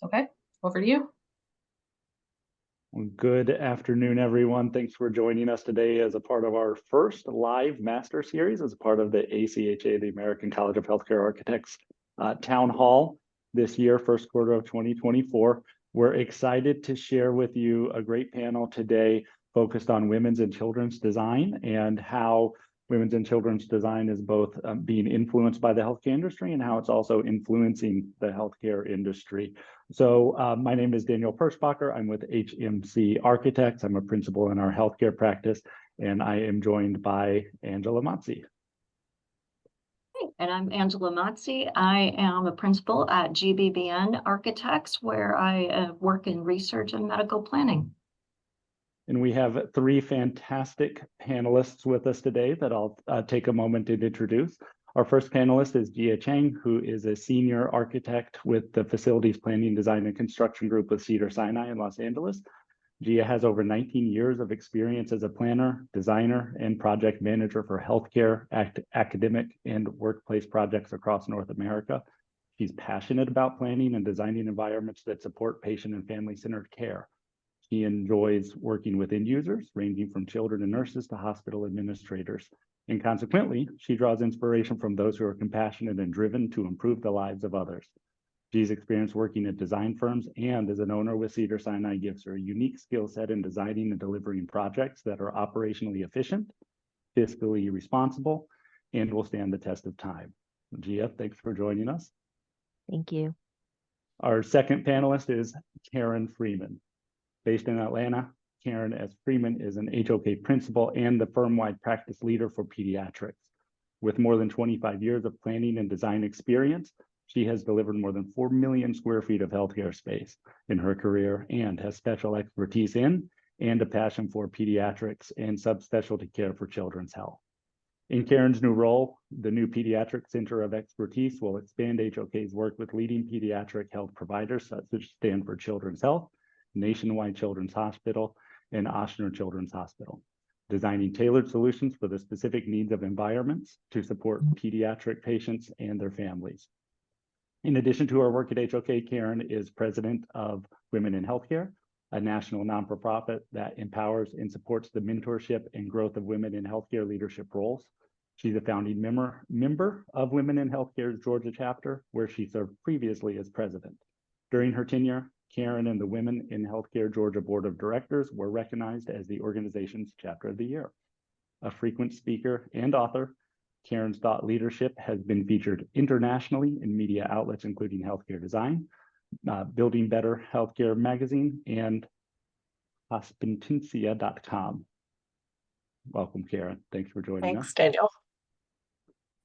Okay, over to you. Well, good afternoon, everyone. Thanks for joining us today as a part of our first live master series as a part of the ACHA, the American College of Healthcare Architects Town Hall this year, first quarter of 2024. We're excited to share with you a great panel today focused on women's and children's design and how women's and children's design is both being influenced by the healthcare industry and how it's also influencing the healthcare industry. So my name is Daniel Perschbacher. I'm with HMC Architects. I'm a principal in our healthcare practice, and I am joined by Angela Mazzi. And I'm Angela Mazzi. I am a principal at GBBN Architects, where I work in research and medical planning. And we have three fantastic panelists with us today that I'll take a moment to introduce. Our first panelist is Jia Chang, who is a senior architect with the Facilities Planning, Design, and Construction Group with Cedars-Sinai in Los Angeles. Jia has over 19 years of experience as a planner, designer, and project manager for healthcare, academic, and workplace projects across North America. She's passionate about planning and designing environments that support patient and family-centered care. She enjoys working with end users, ranging from children and nurses to hospital administrators. And consequently, she draws inspiration from those who are compassionate and driven to improve the lives of others. She's experienced working at design firms and as an owner with Cedars-Sinai gives her a unique skill set in designing and delivering projects that are operationally efficient, fiscally responsible, and will stand the test of time. Jia, thanks for joining us. Thank you. Our second panelist is Karen Freeman. Based in Atlanta, Karen S. Freeman is an HOK principal and the firm-wide practice leader for pediatrics. With more than 25 years of planning and design experience, she has delivered more than 4 million square feet of healthcare space in her career and has special expertise in and a passion for pediatrics and subspecialty care for children's health. In Karen's new role, the new Pediatric Center of Expertise will expand HOK's work with leading pediatric health providers such as Stanford Children's Health, Nationwide Children's Hospital, and Ochsner Children's Hospital, designing tailored solutions for the specific needs of environments to support pediatric patients and their families. In addition to her work at HOK, Karen is president of Women in Healthcare, a national non-profit that empowers and supports the mentorship and growth of women in healthcare leadership roles. She's a founding member of Women in Healthcare's Georgia chapter, where she served previously as president. During her tenure, Karen and the Women in Healthcare Georgia Board of Directors were recognized as the organization's Chapter of the Year. A frequent speaker and author, Karen's thought leadership has been featured internationally in media outlets including Healthcare Design, Building Better Healthcare Magazine, and Hospitancia.com. Welcome, Karen. Thanks for joining us. Thanks, Daniel.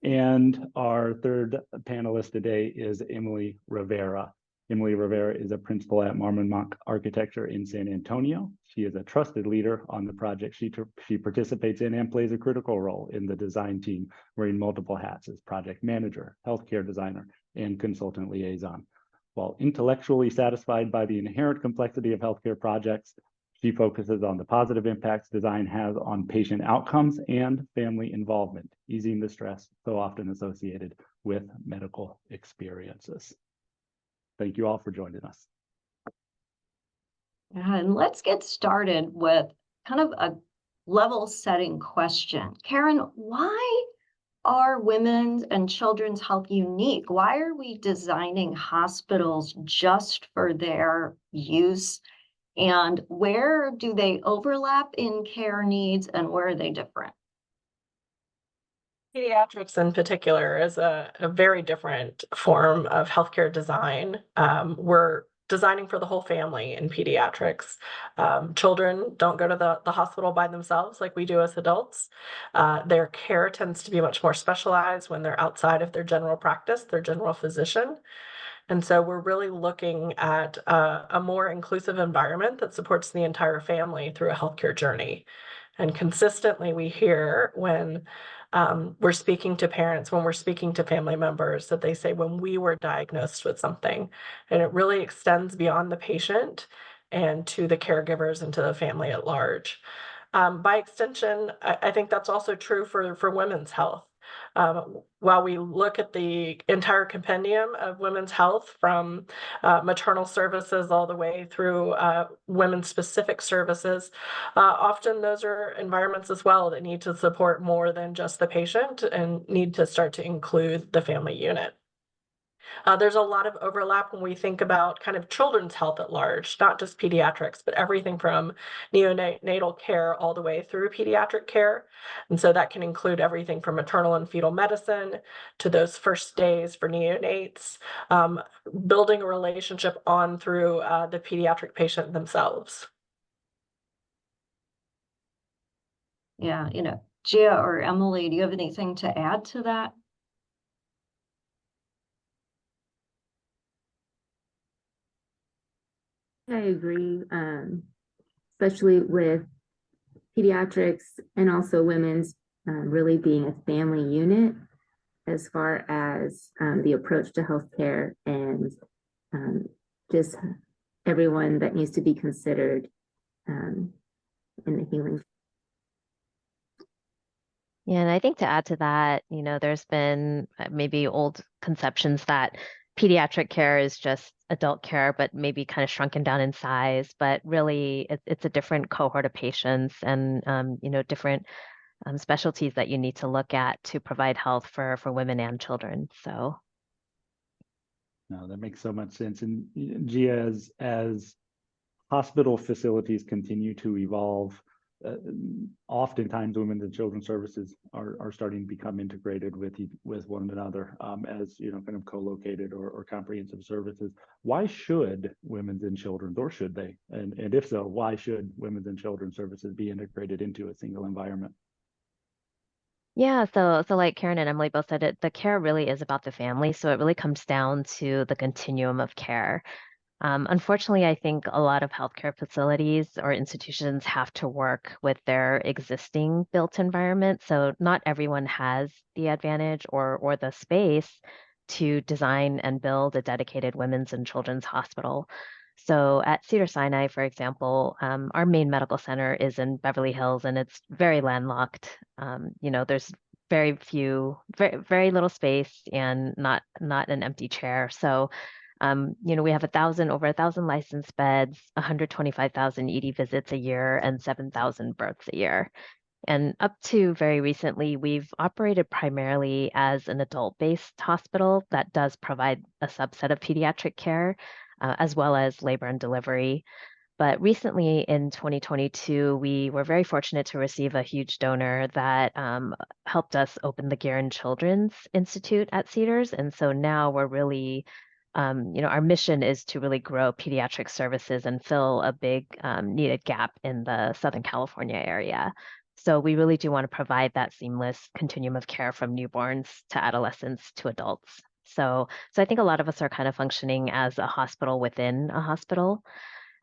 And our third panelist today is Emily Rivera. Emily Rivera is a principal at Marmon Architecture in San Antonio. She is a trusted leader on the project she participates in and plays a critical role in the design team, wearing multiple hats as project manager, healthcare designer, and consultant liaison. While intellectually satisfied by the inherent complexity of healthcare projects, she focuses on the positive impacts design has on patient outcomes and family involvement, easing the stress so often associated with medical experiences. Thank you all for joining us. And let's get started with kind of a level setting question. Karen, why are women's and children's health unique? Why are we designing hospitals just for their use? And where do they overlap in care needs and where are they different? Pediatrics in particular is a very different form of healthcare design. We're designing for the whole family in pediatrics. Children don't go to the hospital by themselves like we do as adults. Their care tends to be much more specialized when they're outside of their general practice, their general physician. And so we're really looking at a more inclusive environment that supports the entire family through a healthcare journey. And consistently we hear when we're speaking to parents, when we're speaking to family members, that they say when we were diagnosed with something, and it really extends beyond the patient and to the caregivers and to the family at large. By extension, I think that's also true for women's health. While we look at the entire compendium of women's health from maternal services all the way through women's specific services, often those are environments as well that need to support more than just the patient and need to start to include the family unit. There's a lot of overlap when we think about kind of children's health at large, not just pediatrics, but everything from neonatal care all the way through pediatric care. And so that can include everything from maternal and fetal medicine to those first days for neonates, building a relationship on through the pediatric patient themselves. Yeah, Gia or Emily, do you have anything to add to that? I agree, especially with pediatrics and also women's really being a family unit as far as the approach to healthcare and just everyone that needs to be considered in the healing. Yeah, and I think to add to that, there's been maybe old conceptions that pediatric care is just adult care, but maybe kind of shrunken down in size. But really, it's a different cohort of patients and, different specialties that you need to look at to provide health for women and children. So. No, that makes so much sense. And Gia, as hospital facilities continue to evolve, oftentimes women's and children's services are starting to become integrated with one another as kind of co-located or comprehensive services. Why should women's and children's, or should they? And if so, why should women's and children's services be integrated into a single environment? Yeah, so like Karen and Emily both said, the care really is about the family. So it really comes down to the continuum of care. Unfortunately, I think a lot of healthcare facilities or institutions have to work with their existing built environment. So not everyone has the advantage or the space to design and build a dedicated women's and children's hospital. So at Cedars-Sinai, for example, our main medical center is in Beverly Hills, and it's very landlocked. There's very little space and not an empty chair. So we have over 1,000 licensed beds, 125,000 ED visits a year, and 7,000 births a year. And up to very recently, we've operated primarily as an adult-based hospital that does provide a subset of pediatric care, as well as labor and delivery. But recently in 2022, we were very fortunate to receive a huge donor that helped us open the Guerin Children's Institute at Cedars. And so now we're really our mission is to really grow pediatric services and fill a big needed gap in the Southern California area. So we really do want to provide that seamless continuum of care from newborns to adolescents to adults. So I think a lot of us are kind of functioning as a hospital within a hospital.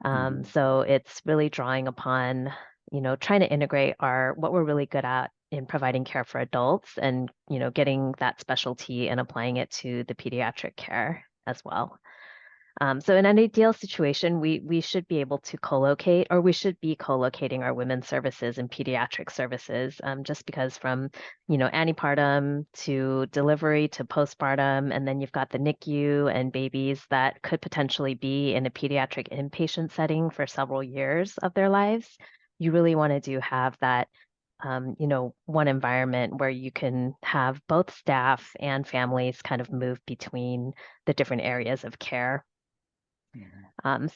So it's really drawing upon, trying to integrate what we're really good at in providing care for adults and, getting that specialty and applying it to the pediatric care as well. So in an ideal situation, we should be able to co-locate, or we should be co-locating our women's services and pediatric services, just because from, antepartum to delivery to postpartum, and then you've got the NICU and babies that could potentially be in a pediatric inpatient setting for several years of their lives. You really want to have that one environment where you can have both staff and families kind of move between the different areas of care.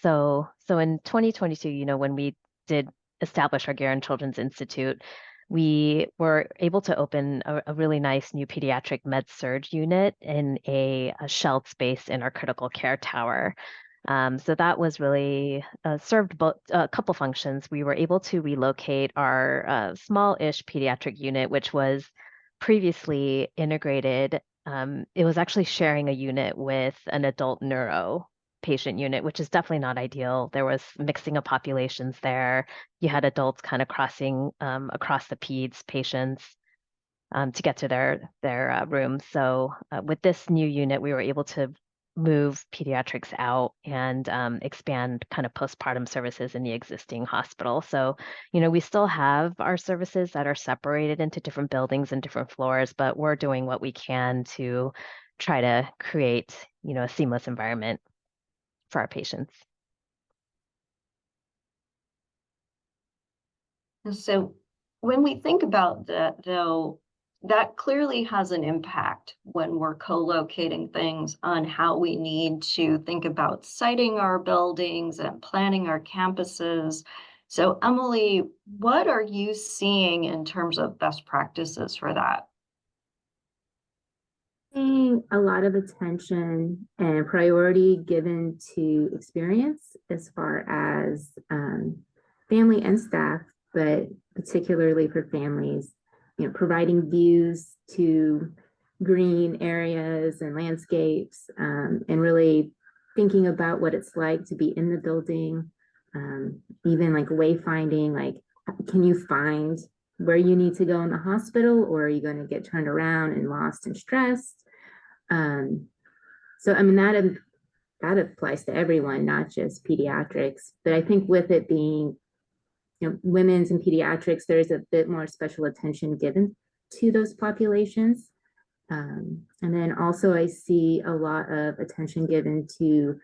So in 2022, when we did establish our Guerin Children's Institute, we were able to open a really nice new pediatric med-surg unit in a shelled space in our critical care tower. So that was really served a couple functions. We were able to relocate our small-ish pediatric unit, which was previously integrated. It was actually sharing a unit with an adult neuro patient unit, which is definitely not ideal. There was mixing of populations there. You had adults kind of crossing across the peds patients to get to their rooms. So with this new unit, we were able to move pediatrics out and expand kind of postpartum services in the existing hospital. So, we still have our services that are separated into different buildings and different floors, but we're doing what we can to try to create, a seamless environment for our patients. So when we think about that, though, that clearly has an impact when we're co-locating things on how we need to think about siting our buildings and planning our campuses. So Emily, what are you seeing in terms of best practices for that? Seeing a lot of attention and priority given to experience as far as family and staff, but particularly for families, providing views to green areas and landscapes, and really thinking about what it's like to be in the building, even like wayfinding, like can you find where you need to go in the hospital, or are you going to get turned around and lost and stressed? So I mean that applies to everyone, not just pediatrics. But I think with it being, women's and pediatrics, there's a bit more special attention given to those populations. And then also I see a lot of attention given to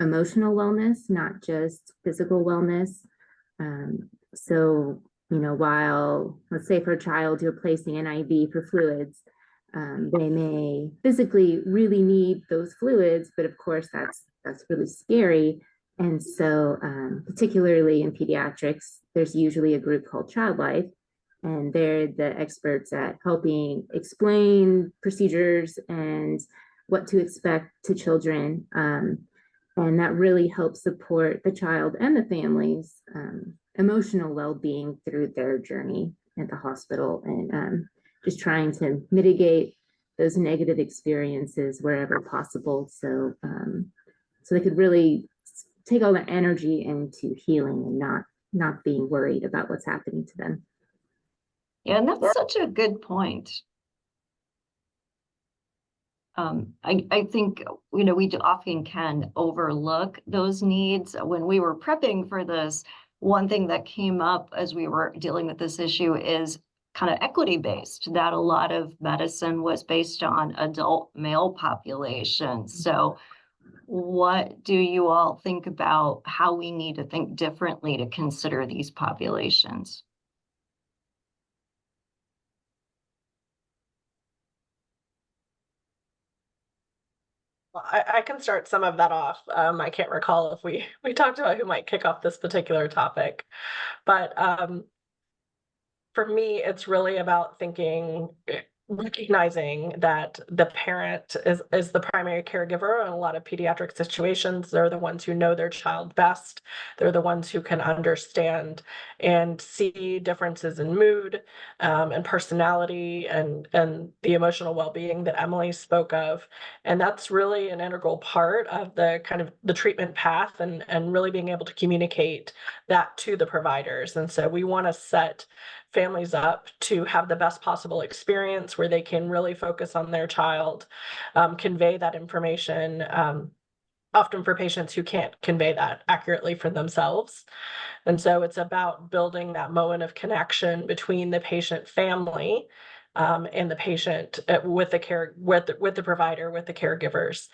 emotional wellness, not just physical wellness. So, while, let's say for a child, you're placing an IV for fluids, they may physically really need those fluids, but of course that's really scary. And so, particularly in pediatrics, there's usually a group called Child Life, and they're the experts at helping explain procedures and what to expect to children. And that really helps support the child and the family's emotional well-being through their journey at the hospital, and just trying to mitigate those negative experiences wherever possible. So, so they could really take all their energy into healing and not being worried about what's happening to them. Yeah, and that's such a good point. I think, we often can overlook those needs. When we were prepping for this, one thing that came up as we were dealing with this issue is kind of equity based, that a lot of medicine was based on adult male population. So what do you all think about how we need to think differently to consider these populations? Well, I can start some of that off. I can't recall if we talked about who might kick off this particular topic, but for me, it's really about recognizing that the parent is the primary caregiver in a lot of pediatric situations. They're the ones who know their child best. They're the ones who can understand and see differences in mood, and personality, and the emotional well-being that Emily spoke of. And that's really an integral part of the kind of the treatment path, and really being able to communicate that to the providers. And so we want to set families up to have the best possible experience where they can really focus on their child, convey that information, often for patients who can't convey that accurately for themselves. And so it's about building that moment of connection between the patient family, and the patient, with the provider, with the caregivers,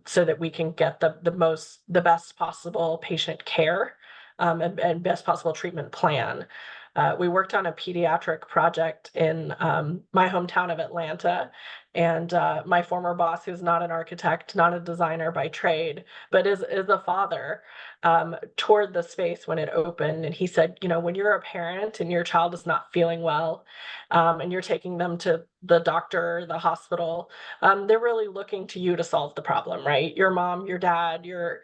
so that we can get the best possible patient care, and best possible treatment plan. We worked on a pediatric project in my hometown of Atlanta, and my former boss, who's not an architect, not a designer by trade, but is a father, toured the space when it opened, and he said, when you're a parent and your child is not feeling well, and you're taking them to the doctor, the hospital, they're really looking to you to solve the problem, right? Your mom, your dad, you're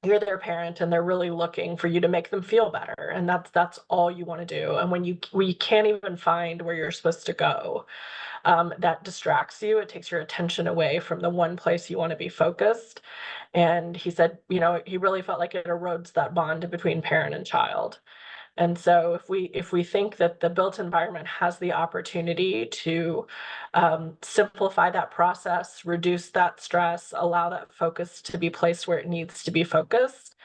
their parent, and they're really looking for you to make them feel better, and that's all you want to do. And when we can't even find where you're supposed to go, that distracts you. It takes your attention away from the one place you want to be focused. And he said, he really felt like it erodes that bond between parent and child. And so if we think that the built environment has the opportunity to simplify that process, reduce that stress, allow that focus to be placed where it needs to be focused,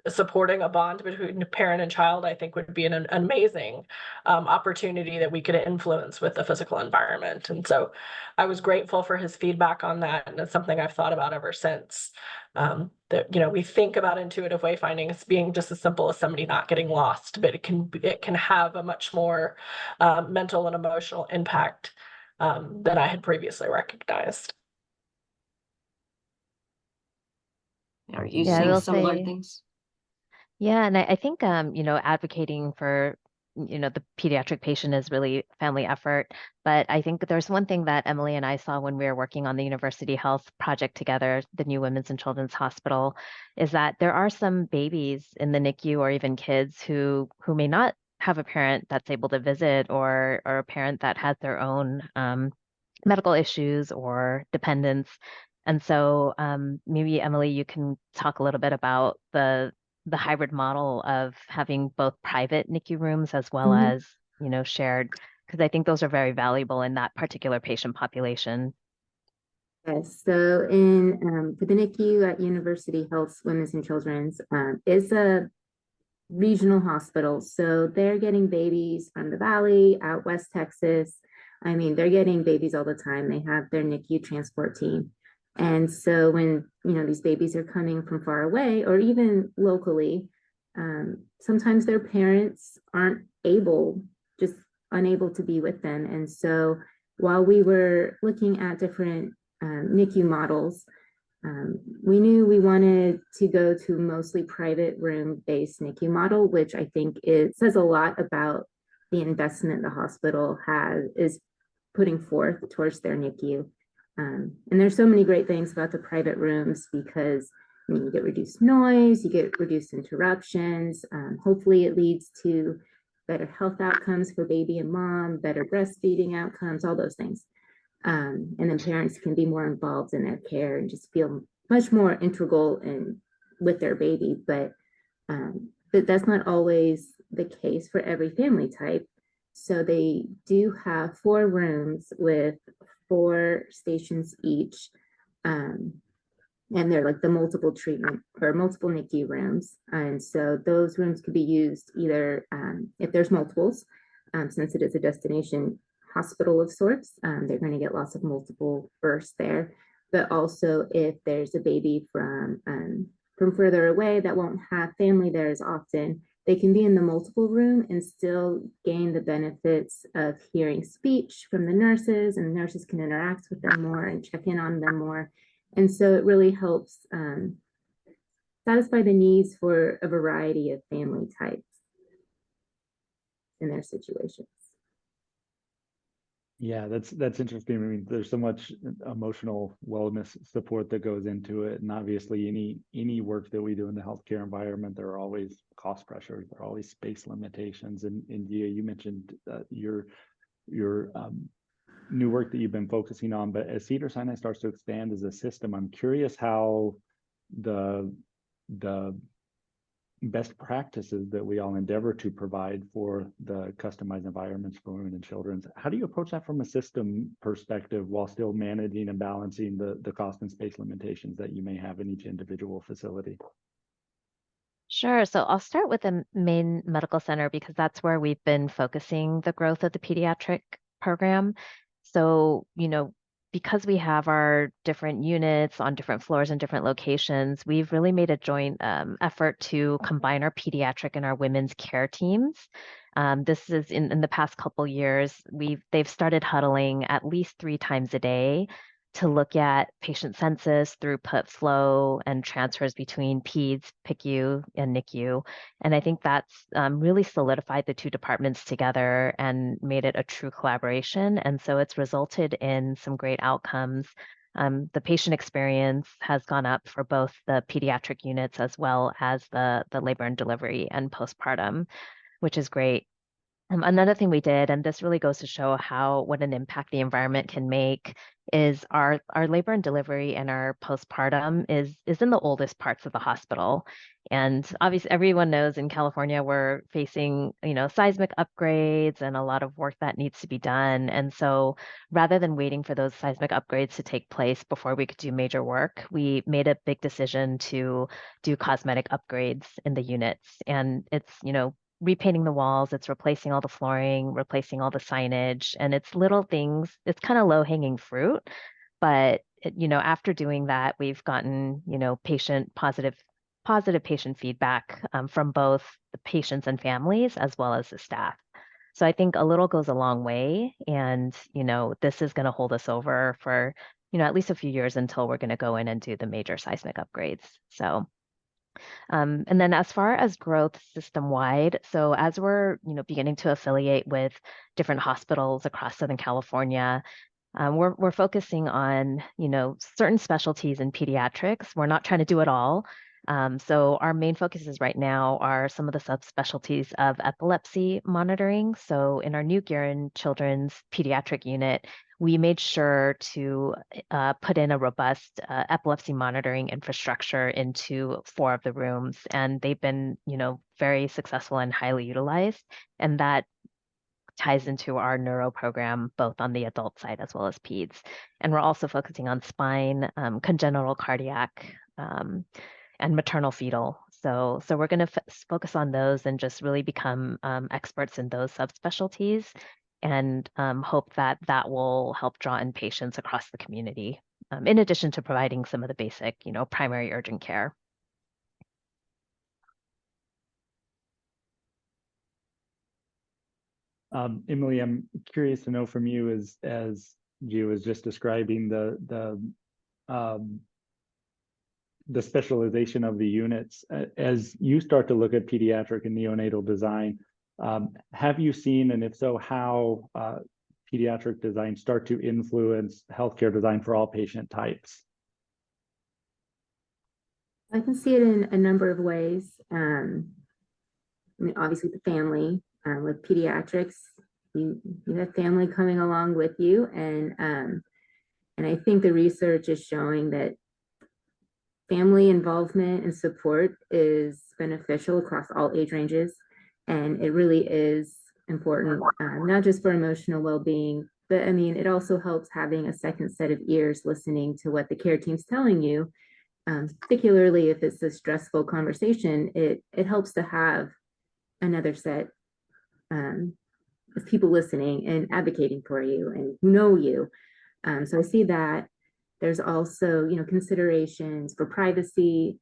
supporting a bond between parent and child, I think would be an amazing opportunity that we could influence with the physical environment. And so I was grateful for his feedback on that. And it's something I've thought about ever since. That, you know, we think about intuitive wayfinding as being just as simple as somebody not getting lost, but it can have a much more mental and emotional impact than I had previously recognized. Are you Yeah, I seeing will similar say, things? yeah, and I think advocating for the pediatric patient is really family effort. But I think there's one thing that Emily and I saw when we were working on the University Health project together, the new Women's and Children's Hospital, is that there are some babies in the NICU or even kids who may not have a parent that's able to visit, or a parent that has their own medical issues or dependents. And so maybe Emily, you can talk a little bit about the hybrid model of having both private NICU rooms as well Mhm. as, shared, because I think those are very valuable in that particular patient population. Yes, so in for the NICU at University Health Women's and Children's is a regional hospital. So they're getting babies from the Valley, out West Texas. I mean, they're getting babies all the time. They have their NICU transport team. And so when, these babies are coming from far away or even locally, sometimes their parents aren't just unable to be with them. And so while we were looking at different NICU models, we knew we wanted to go to mostly private room-based NICU model, which I think it says a lot about the investment the hospital is putting forth towards their NICU. And there's so many great things about the private rooms because you get reduced noise, you get reduced interruptions. Hopefully it leads to better health outcomes for baby and mom, better breastfeeding outcomes, all those things. And then parents can be more involved in their care and just feel much more integral with their baby. But that's not always the case for every family type. So they do have 4 rooms with 4 stations each. And they're like the multiple treatment or multiple NICU rooms. And so those rooms could be used either if there's multiples, since it is a destination hospital of sorts, they're going to get lots of multiple births there. But also if there's a baby from further away that won't have family there as often, they can be in the multiple room and still gain the benefits of hearing speech from the nurses, and the nurses can interact with them more and check in on them more. And so it really helps satisfy the needs for a variety of family types in their situations. Yeah, that's interesting. I mean, there's so much emotional wellness support that goes into it, and obviously, any work that we do in the healthcare environment, there are always cost pressures, there are always space limitations. And Dia, you mentioned your new work that you've been focusing on, but as Cedars-Sinai starts to expand as a system, I'm curious how the best practices that we all endeavor to provide for the customized environments for women and children. How do you approach that from a system perspective while still managing and balancing the cost and space limitations that you may have in each individual facility? Sure. So I'll start with the main medical center because that's where we've been focusing the growth of the pediatric program. So, because we have our different units on different floors and different locations, we've really made a joint effort to combine our pediatric and our women's care teams. This is in the past couple years, they've started huddling at least 3 times a day to look at patient census, throughput flow, and transfers between PEDS, PICU, and NICU. And I think that's really solidified the 2 departments together and made it a true collaboration. And so it's resulted in some great outcomes. The patient experience has gone up for both the pediatric units as well as the labor and delivery and postpartum, which is great. Another thing we did, and this really goes to show what an impact the environment can make, is our labor and delivery and our postpartum is in the oldest parts of the hospital. And obviously, everyone knows in California, we're facing, seismic upgrades and a lot of work that needs to be done. And so rather than waiting for those seismic upgrades to take place before we could do major work, we made a big decision to do cosmetic upgrades in the units. And it's, repainting the walls, it's replacing all the flooring, replacing all the signage, and it's little things. It's kind of low-hanging fruit, but after doing that, we've gotten, positive patient feedback from both the patients and families as well as the staff. So I think a little goes a long way, and this is going to hold us over for at least a few years until we're going to go in and do the major seismic upgrades. So. And then as far as growth system wide, so as we're beginning to affiliate with different hospitals across Southern California, we're focusing on certain specialties in pediatrics. We're not trying to do it all. So our main focuses right now are some of the subspecialties of epilepsy monitoring. So in our New Guerin Children's Pediatric Unit, we made sure to put in a robust epilepsy monitoring infrastructure into 4 of the rooms, and they've been, very successful and highly utilized. And that ties into our neuro program, both on the adult side as well as peds. And we're also focusing on spine, congenital cardiac, and maternal fetal. So we're going to focus on those and just really become experts in those subspecialties, and hope that that will help draw in patients across the community, in addition to providing some of the basic, primary urgent care. Emily, I'm curious to know from you, as Gio was just describing the specialization of the units, as you start to look at pediatric and neonatal design, have you seen, and if so, how pediatric design start to influence healthcare design for all patient types? I can see it in a number of ways. I mean, obviously the family, with pediatrics, you have family coming along with you, and I think the research is showing that family involvement and support is beneficial across all age ranges, and it really is important, not just for emotional well-being, but I mean, it also helps having a second set of ears listening to what the care team's telling you, particularly if it's a stressful conversation. It helps to have another set of people listening and advocating for you and who know you. So I see that. There's also, considerations for privacy.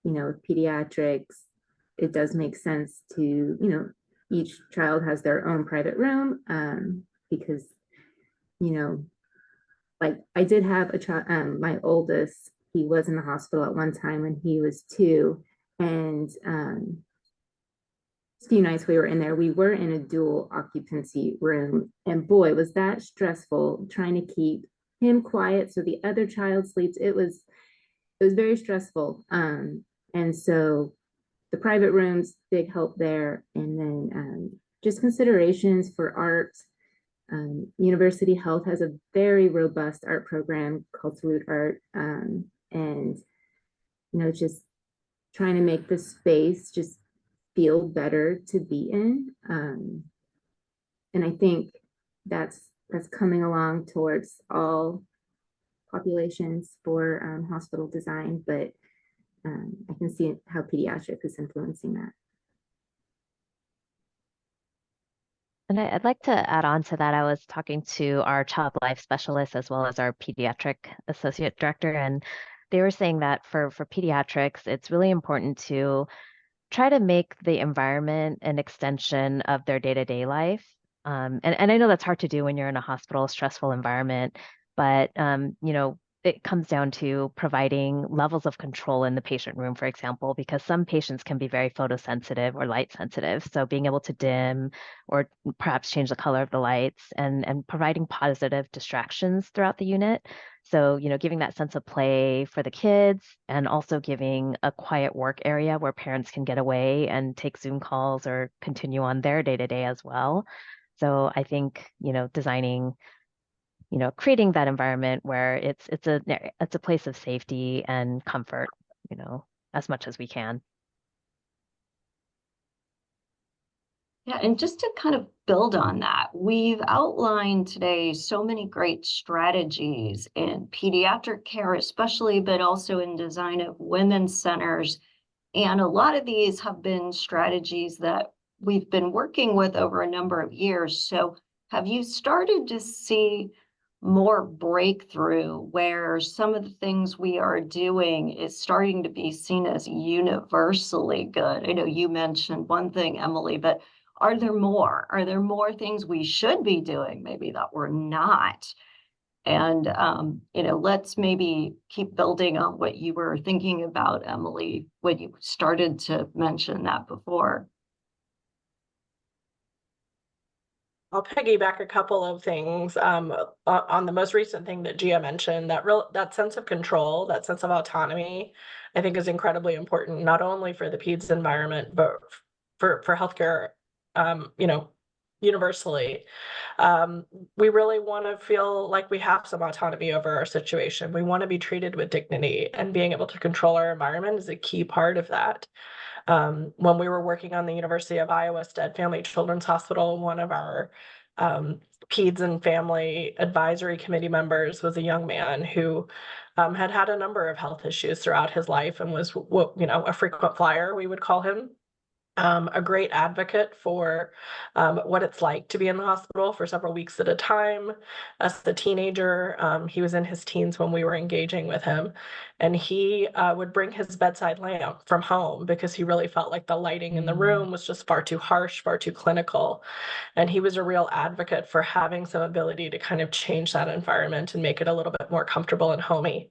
With pediatrics, it does make sense to, each child has their own private room, because, like I did have a child, my oldest, he was in the hospital at one time when he was 2, and a few nights we were in there, we were in a dual occupancy room, and boy, was that stressful trying to keep him quiet so the other child sleeps. It was very stressful. And so the private rooms, big help there. And then just considerations for art. University Health has a very robust art program called Salute Art. And, just trying to make the space just feel better to be in. And I think that's coming along towards all populations for hospital design, but I can see how pediatric is influencing that. And I'd like to add on to that. I was talking to our child life specialist as well as our pediatric associate director, and they were saying that for pediatrics, it's really important to try to make the environment an extension of their day-to-day life. And I know that's hard to do when you're in a hospital, stressful environment, but it comes down to providing levels of control in the patient room, for example, because some patients can be very photosensitive or light sensitive. So being able to dim or perhaps change the color of the lights, and providing positive distractions throughout the unit. So, giving that sense of play for the kids, and also giving a quiet work area where parents can get away and take Zoom calls or continue on their day-to-day as well. So I think, designing, creating that environment where it's a place of safety and comfort, as much as we can. Yeah, and just to kind of build on that, we've outlined today so many great strategies in pediatric care, especially, but also in design of women's centers. And a lot of these have been strategies that we've been working with over a number of years. So have you started to see more breakthrough where some of the things we are doing is starting to be seen as universally good? I know you mentioned one thing, Emily, but are there more? Are there more things we should be doing maybe that we're not? And, let's maybe keep building on what you were thinking about, Emily, when you started to mention that before. I'll piggyback a couple of things on the most recent thing that Gia mentioned. That sense of control, that sense of autonomy, I think is incredibly important, not only for the peds environment, but for healthcare, universally. We really want to feel like we have some autonomy over our situation. We want to be treated with dignity, and being able to control our environment is a key part of that. When we were working on the University of Iowa Stead Family Children's Hospital, one of our peds and family advisory committee members was a young man who had had a number of health issues throughout his life and was, a frequent flyer, we would call him. A great advocate for what it's like to be in the hospital for several weeks at a time. As a teenager, he was in his teens when we were engaging with him, and he would bring his bedside lamp from home because he really felt like the lighting in the room was just far too harsh, far too clinical. And he was a real advocate for having some ability to kind of change that environment and make it a little bit more comfortable and homey.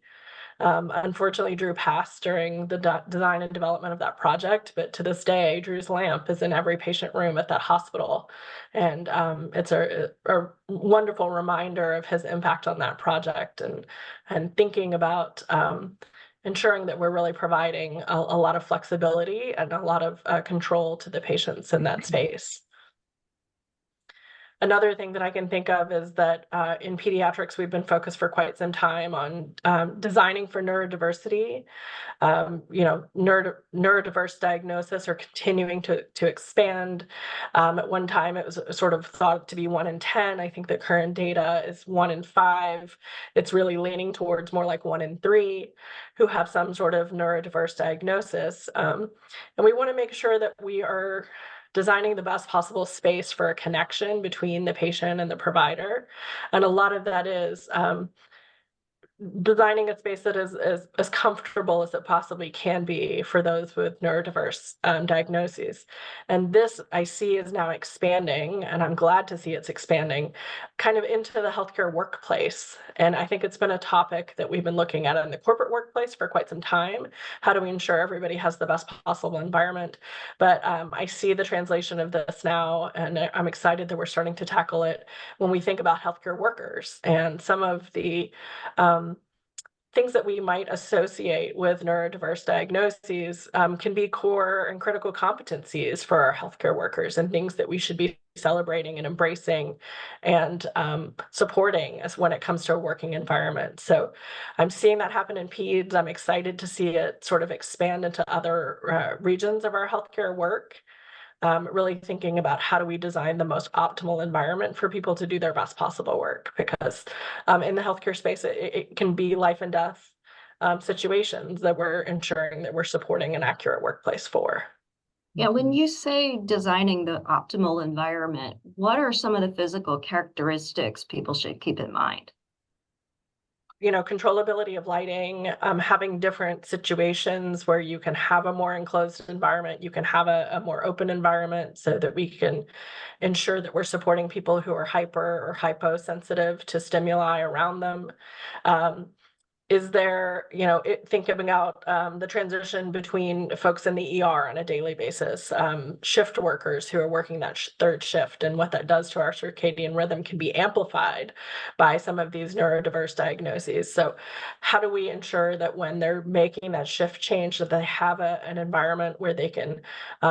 Unfortunately, Drew passed during the design and development of that project, but to this day, Drew's lamp is in every patient room at that hospital. And it's a wonderful reminder of his impact on that project, and thinking about ensuring that we're really providing a lot of flexibility and a lot of control to the patients in that space. Another thing that I can think of is that in pediatrics, we've been focused for quite some time on designing for neurodiversity. Neurodiverse diagnosis are continuing to expand. At one time, it was sort of thought to be 1 in 10. I think the current data is 1 in 5. It's really leaning towards more like 1 in 3 who have some sort of neurodiverse diagnosis. And we want to make sure that we are designing the best possible space for a connection between the patient and the provider. And a lot of that is designing a space that is as comfortable as it possibly can be for those with neurodiverse diagnoses. And this I see is now expanding, and I'm glad to see it's expanding kind of into the healthcare workplace. And I think it's been a topic that we've been looking at in the corporate workplace for quite some time. How do we ensure everybody has the best possible environment? But I see the translation of this now, and I'm excited that we're starting to tackle it when we think about healthcare workers. And some of the things that we might associate with neurodiverse diagnoses can be core and critical competencies for our healthcare workers, and things that we should be celebrating and embracing and supporting as when it comes to a working environment. So I'm seeing that happen in peds. I'm excited to see it sort of expand into other regions of our healthcare work. Really thinking about how do we design the most optimal environment for people to do their best possible work, because in the healthcare space, it can be life and death situations that we're ensuring that we're supporting an accurate workplace for. Yeah, when you say designing the optimal environment, what are some of the physical characteristics people should keep in mind? Controllability of lighting, having different situations where you can have a more enclosed environment, you can have a more open environment, so that we can ensure that we're supporting people who are hyper or hyposensitive to stimuli around them. Is there, thinking about the transition between folks in the ER on a daily basis, shift workers who are working that third shift, and what that does to our circadian rhythm can be amplified by some of these neurodiverse diagnoses. So how do we ensure that when they're making that shift change, that they have an environment where they can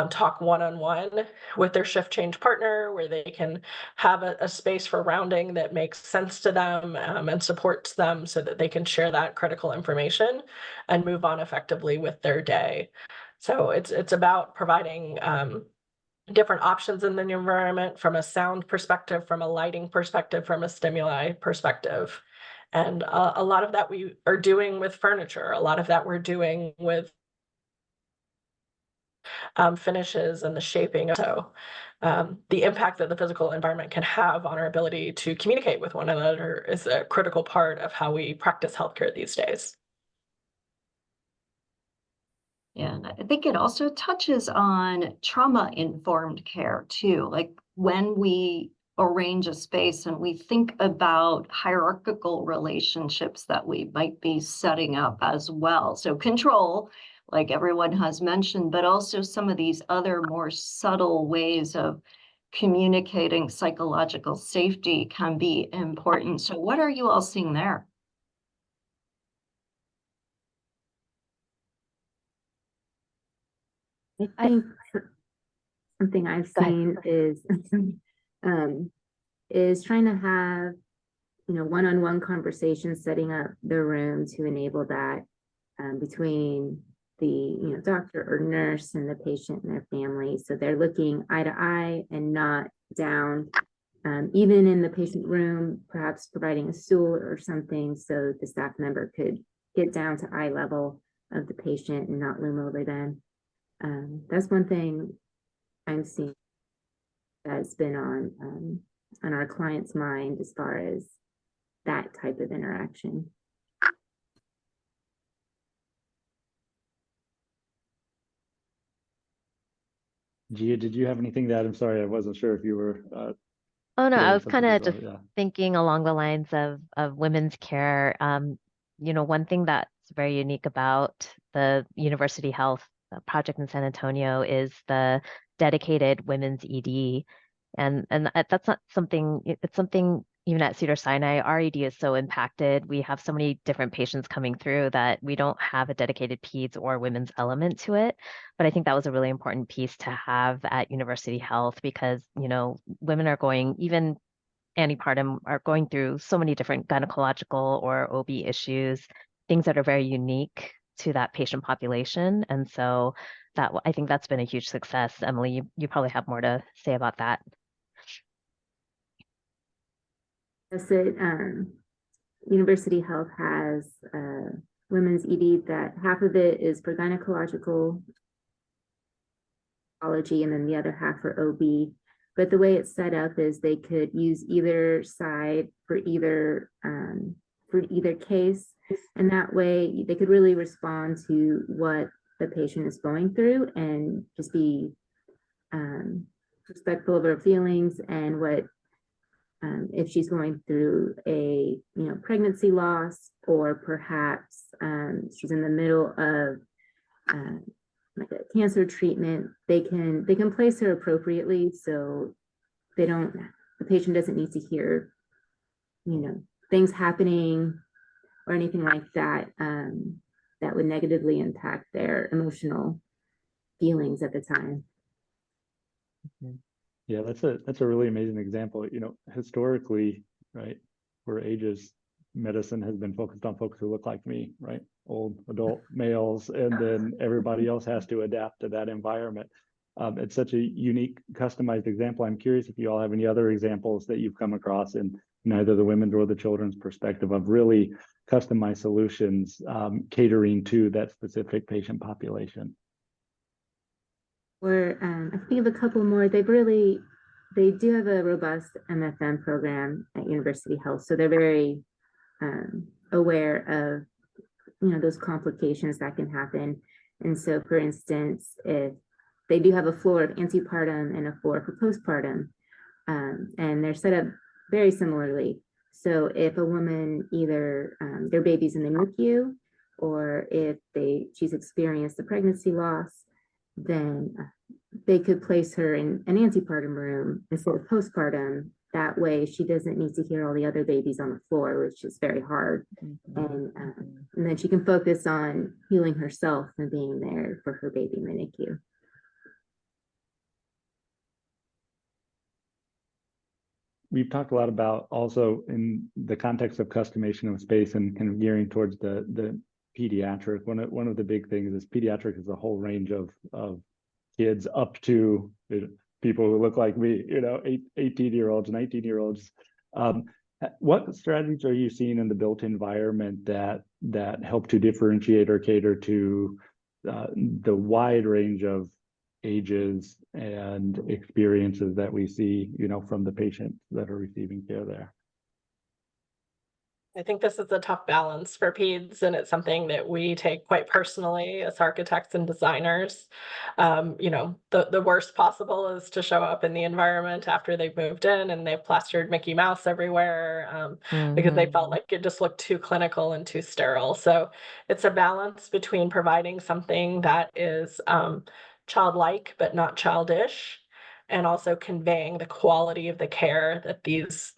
talk one-on-one with their shift change partner, where they can have a space for rounding that makes sense to them and supports them, so that they can share that that critical information and move on effectively with their day. So it's about providing different options in the environment from a sound perspective, from a lighting perspective, from a stimuli perspective. And a lot of that we are doing with furniture, a lot of that we're doing with finishes and the shaping. So the impact that the physical environment can have on our ability to communicate with one another is a critical part of how we practice healthcare these days. Yeah, and I think it also touches on trauma-informed care too. Like when we arrange a space and we think about hierarchical relationships that we might be setting up as well. So control, like everyone has mentioned, but also some of these other more subtle ways of communicating psychological safety can be important. So what are you all seeing there? I think something I've Go ahead. seen is trying to have, one-on-one conversations, setting up the room to enable that between the, doctor or nurse and the patient and their family. So they're looking eye to eye and not down. Even in the patient room, perhaps providing a stool or something so the staff member could get down to eye level of the patient and not loom over them. That's one thing I'm seeing that's been on our client's mind as far as that type of interaction. Gia, did you have anything to add? I'm sorry, I wasn't sure if you were. Oh no, I feeling was kind something of as well. just Yeah. thinking along the lines of women's care. One thing that's very unique about the University Health project in San Antonio is the dedicated women's ED. And that's not something, it's something even at Cedars-Sinai, our ED is so impacted. We have so many different patients coming through that we don't have a dedicated peds or women's element to it. But I think that was a really important piece to have at University Health because, women are going, even antepartum, are going through so many different gynecological or OB issues, things that are very unique to that patient population. And so I think that's been a huge success. Emily, you probably have more to say about that. That's it. University Health has women's ED that half of it is for gynecological oncology and then the other half for OB. But the way it's set up is they could use either side for either case, and that way they could really respond to what the patient is going through and just be respectful of her feelings and what if she's going through a pregnancy loss or perhaps she's in the middle of like a cancer treatment, they can place her appropriately so the patient doesn't need to hear things happening or anything like that that would negatively impact their emotional feelings at the time. Yeah, that's a really amazing example. Historically, right, for ages, medicine has been focused on folks who look like me, right? Old adult males, and then everybody else has to adapt to that environment. It's such a unique, customized example. I'm curious if you all have any other examples that you've come across in neither the women's or the children's perspective of really customized solutions catering to that specific patient population. Or I think of a couple more. They do have a robust MFM program at University Health, so they're very aware of those complications that can happen. And so, for instance, if they do have a floor of antepartum and a floor for postpartum, and they're set up very similarly. So if a woman either their baby's in the NICU or if she's experienced a pregnancy loss, then they could place her in an antepartum room instead of postpartum. That way she doesn't need to hear all the other babies on the floor, which is very hard. And then she can focus on healing herself and being there for her baby in the NICU. we've talked a lot about also in the context of customization of space and kind of gearing towards the pediatric. One of the big things is pediatric is a whole range of kids up to people who look like me, 18-year-olds, 19-year-olds. What strategies are you seeing in the built environment that help to differentiate or cater to the wide range of ages and experiences that we see, from the patients that are receiving care there? I think this is a tough balance for peds, and it's something that we take quite personally as architects and designers. The worst possible is to show up in the environment after they've moved in and they've plastered Mickey Mouse everywhere, because they felt like it just looked too clinical and too sterile. So it's a balance between providing something that is childlike but not childish, and also conveying the quality of the care that these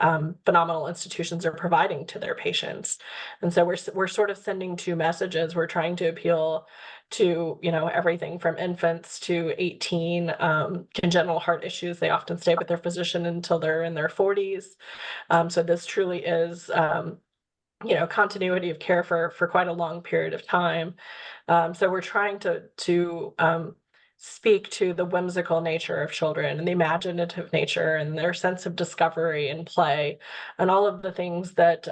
phenomenal institutions are providing to their patients. And so we're sort of sending two messages. We're trying to appeal to everything from infants to 18 congenital heart issues. They often stay with their physician until they're in their 40s. So this truly is continuity of care for quite a long period of time. So we're trying to speak to the whimsical nature of children and the imaginative nature and their sense of discovery and play and all of the things that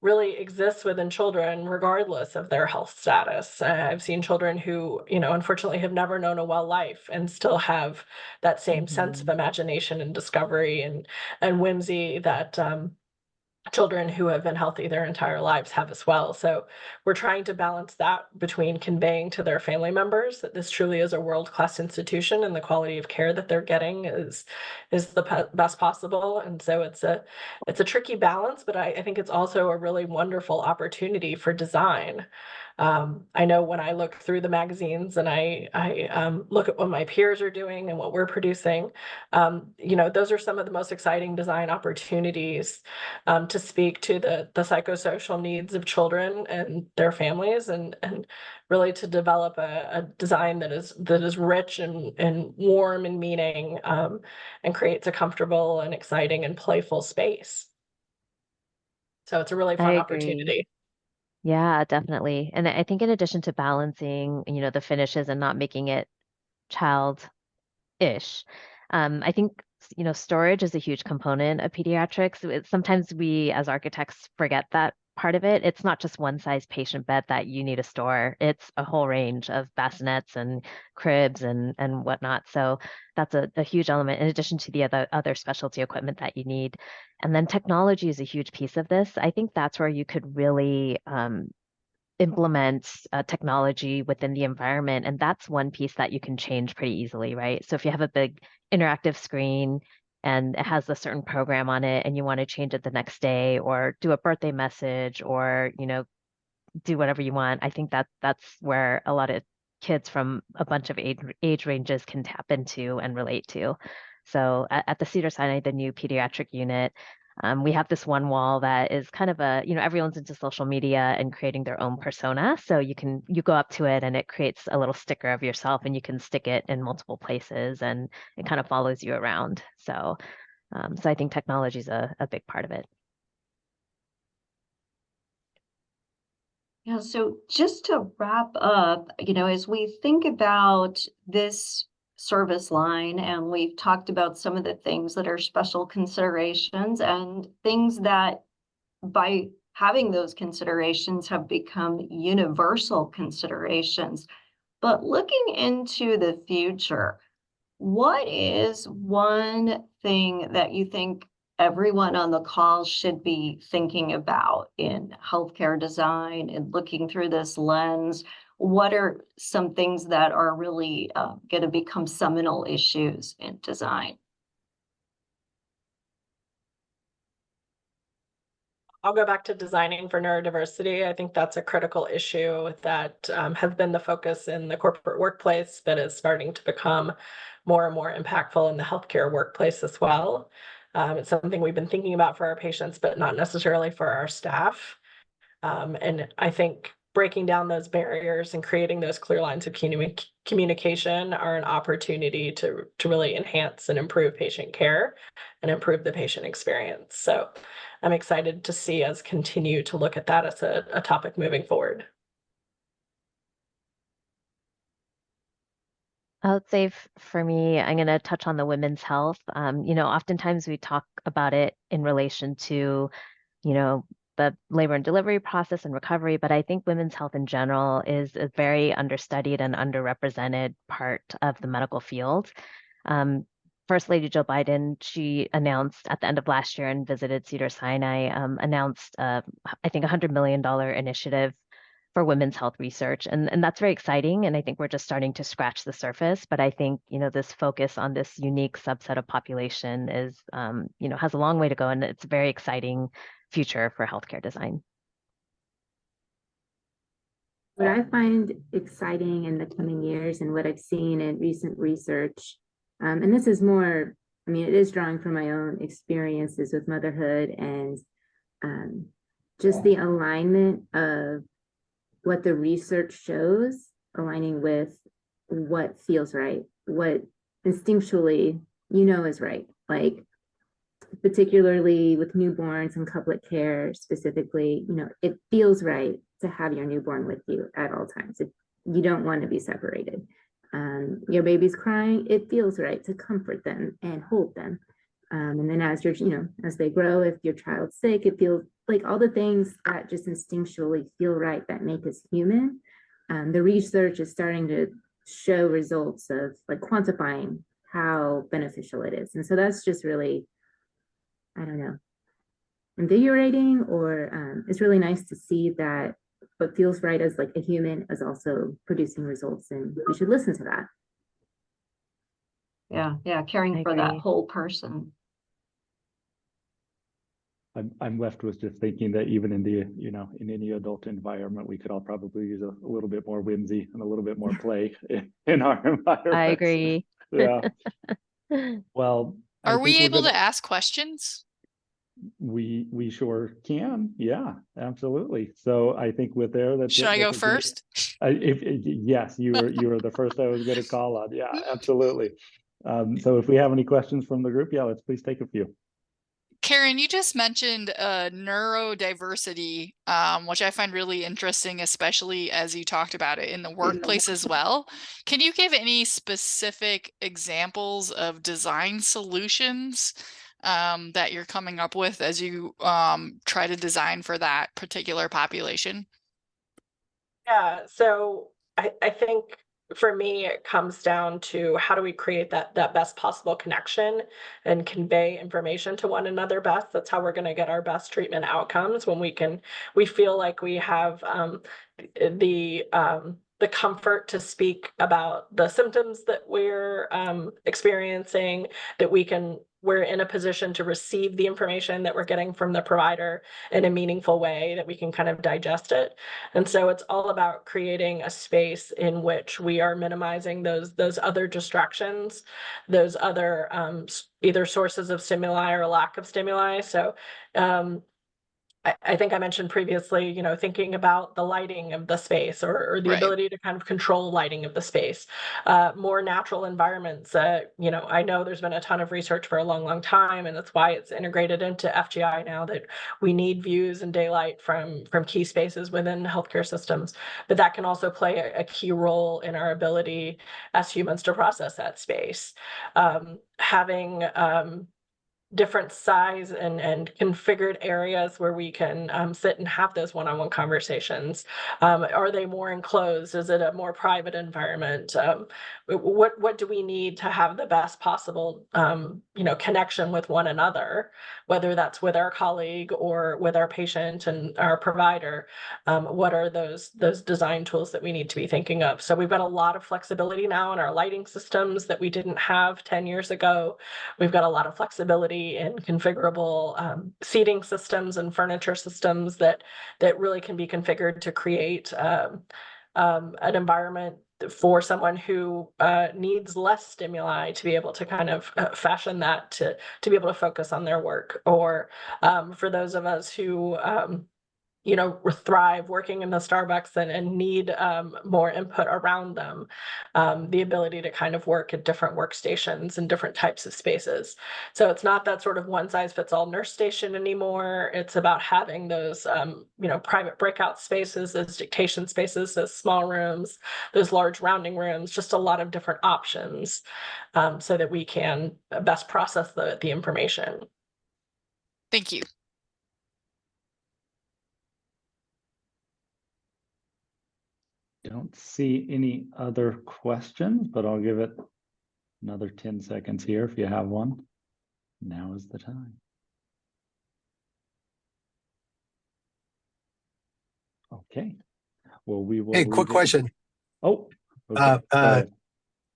really exist within children regardless of their health status. I've seen children who, unfortunately have never known a well life and still have that same sense of imagination and discovery and whimsy that children who have been healthy their entire lives have as well. So we're trying to balance that between conveying to their family members that this truly is a world-class institution and the quality of care that they're getting is the best possible. And so it's a tricky balance, but I think it's also a really wonderful opportunity for design. I know when I look through the magazines and I look at what my peers are doing and what we're producing, those are some of the most exciting design opportunities to speak to the psychosocial needs of children and their families, and really to develop a design that is rich and warm in meaning, and creates a comfortable and exciting and playful space. So it's a really I fun agree. opportunity. Yeah, definitely. And I think in addition to balancing, the finishes and not making it child-ish, I think, storage is a huge component of pediatrics. Sometimes we as architects forget that part of it. It's not just one size patient bed that you need to store. It's a whole range of bassinets and cribs and whatnot. So that's a huge element in addition to the other specialty equipment that you need. And then technology is a huge piece of this. I think that's where you could really implement technology within the environment. And that's one piece that you can change pretty easily, right? So if you have a big interactive screen and it has a certain program on it and you want to change it the next day or do a birthday message or, do whatever you want, I think that's where a lot of kids from a bunch of age ranges can tap into and relate to. So at the Cedars-Sinai, the new pediatric unit, we have this one wall that is kind of everyone's into social media and creating their own persona. So you go up to it and it creates a little sticker of yourself and you can stick it in multiple places and it kind of follows you around. So I think technology is a big part of it. Yeah, so just to wrap up, as we think about this service line, and we've talked about some of the things that are special considerations and things that by having those considerations have become universal considerations. But looking into the future, what is one thing that you think everyone on the call should be thinking about in healthcare design and looking through this lens? What are some things that are really going to become seminal issues in design? I'll go back to designing for neurodiversity. I think that's a critical issue that has been the focus in the corporate workplace, but is starting to become more and more impactful in the healthcare workplace as well. It's something we've been thinking about for our patients, but not necessarily for our staff. And I think breaking down those barriers and creating those clear lines of communication are an opportunity to really enhance and improve patient care and improve the patient experience. So I'm excited to see us continue to look at that as a topic moving forward. I would say for me, I'm going to touch on the women's health. Oftentimes we talk about it in relation to, the labor and delivery process and recovery, but I think women's health in general is a very understudied and underrepresented part of the medical field. First Lady Joe Biden, she announced at the end of last year and visited Cedars-Sinai, announced, I think, $100 million initiative for women's health research. And that's very exciting. And I think we're just starting to scratch the surface. But I think, this focus on this unique subset of population is, has a long way to go. And it's a very exciting future for healthcare design. What I find exciting in the coming years and what I've seen in recent research, and this is more, it is drawing from my own experiences with motherhood and just the alignment of what the research shows, aligning with what feels right, what instinctually is right. Like, particularly with newborns and couplet care specifically, it feels right to have your newborn with you at all times. You don't want to be separated. Your baby's crying, it feels right to comfort them and hold them. And then as as they grow, if your child's sick, it feels like all the things that just instinctually feel right that make us human. The research is starting to show results of like quantifying how beneficial it is. And so that's just really, I don't know, invigorating, or it's really nice to see that what feels right as like a human is also producing results, and we should listen to that. Yeah, caring for that agree. whole person. I'm left with just thinking that even in the, in any adult environment, we could all probably use a little bit more whimsy and a little bit more play in our environment. I agree. Yeah. Well, Are I we think able to ask questions? we sure can. Yeah, absolutely. So I think with there, that's Should it. I go That's a great- first? Yes, you were the first I was going to call on. Yeah, absolutely. So if we have any questions from the group, let's please take a few. Karen, you just mentioned neurodiversity, which I find really interesting, especially as you talked about it in the workplace as well. Can you give any specific examples of design solutions that you're coming up with as you try to design for that particular population? Yeah, so I think for me, it comes down to how do we create that best possible connection and convey information to one another best. That's how we're going to get our best treatment outcomes, when we feel like we have the comfort to speak about the symptoms that we're experiencing, that we're in a position to receive the information that we're getting from the provider in a meaningful way, that we can kind of digest it. And so it's all about creating a space in which we are minimizing those other distractions, those other either sources of stimuli or lack of stimuli. So I think I mentioned previously, thinking about the lighting of the space, or the Right. ability to kind of control lighting of the space, more natural environments. I know there's been a ton of research for a long, long time, and that's why it's integrated into FGI now, that we need views and daylight from key spaces within healthcare systems. But that can also play a key role in our ability as humans to process that space. Having different size and configured areas where we can sit and have those one-on-one conversations. Are they more enclosed? Is it a more private environment? What do we need to have the best possible connection with one another, whether that's with our colleague or with our patient and our provider? What are those design tools that we need to be thinking of? So we've got a lot of flexibility now in our lighting systems that we didn't have 10 years ago. We've got a lot of flexibility in configurable seating systems and furniture systems that really can be configured to create an environment for someone who needs less stimuli to be able to kind of fashion that to be able to focus on their work, or for those of us who you know, thrive working in the Starbucks and need more input around them. The ability to kind of work at different workstations and different types of spaces. So it's not that sort of one size fits all nurse station anymore. It's about having those, you know, private breakout spaces, those dictation spaces, those small rooms, those large rounding rooms, just a lot of different options so that we can best process the information. Thank you. Don't see any other questions, but I'll give it another 10 seconds here if you have one. Now is the time. Okay. Well, we will. Hey, quick question. Oh, okay.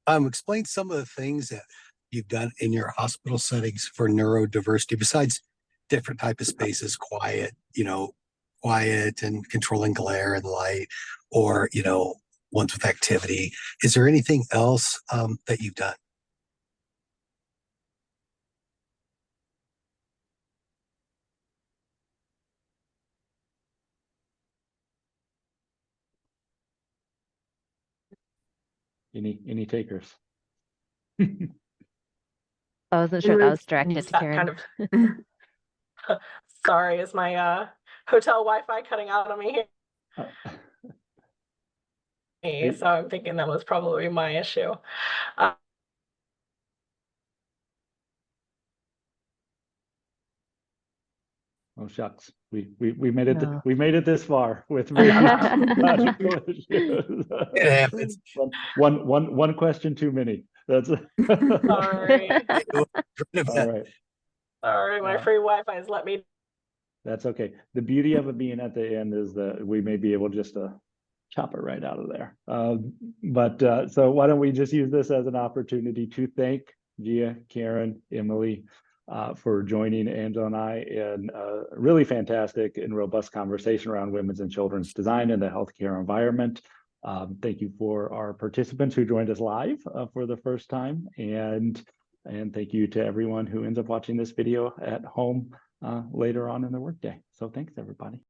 Explain some of the things that you've done in your hospital settings for neurodiversity besides different type of spaces, quiet and controlling glare and light, or, you know, ones with activity. Is there anything else that you've done? Any takers? I wasn't sure that was directed to That Karen. kind of sorry, is my hotel Wi-Fi cutting out on me here? So I'm thinking that was probably my issue. Oh shucks, we made it. No. We made it this far with medical issues. It happens. One question too many. That's Sorry. all right. Sorry, my free Wi-Fi has let me. That's okay. The beauty of it being at the end is that we may be able just to chop it right out of there. So why don't we just use this as an opportunity to thank Gia, Karen, Emily, for joining Angela and I in a really fantastic and robust conversation around women's and children's design in the healthcare environment. Thank you for our participants who joined us live for the first time, and thank you to everyone who ends up watching this video at home later on in the workday. So thanks, everybody.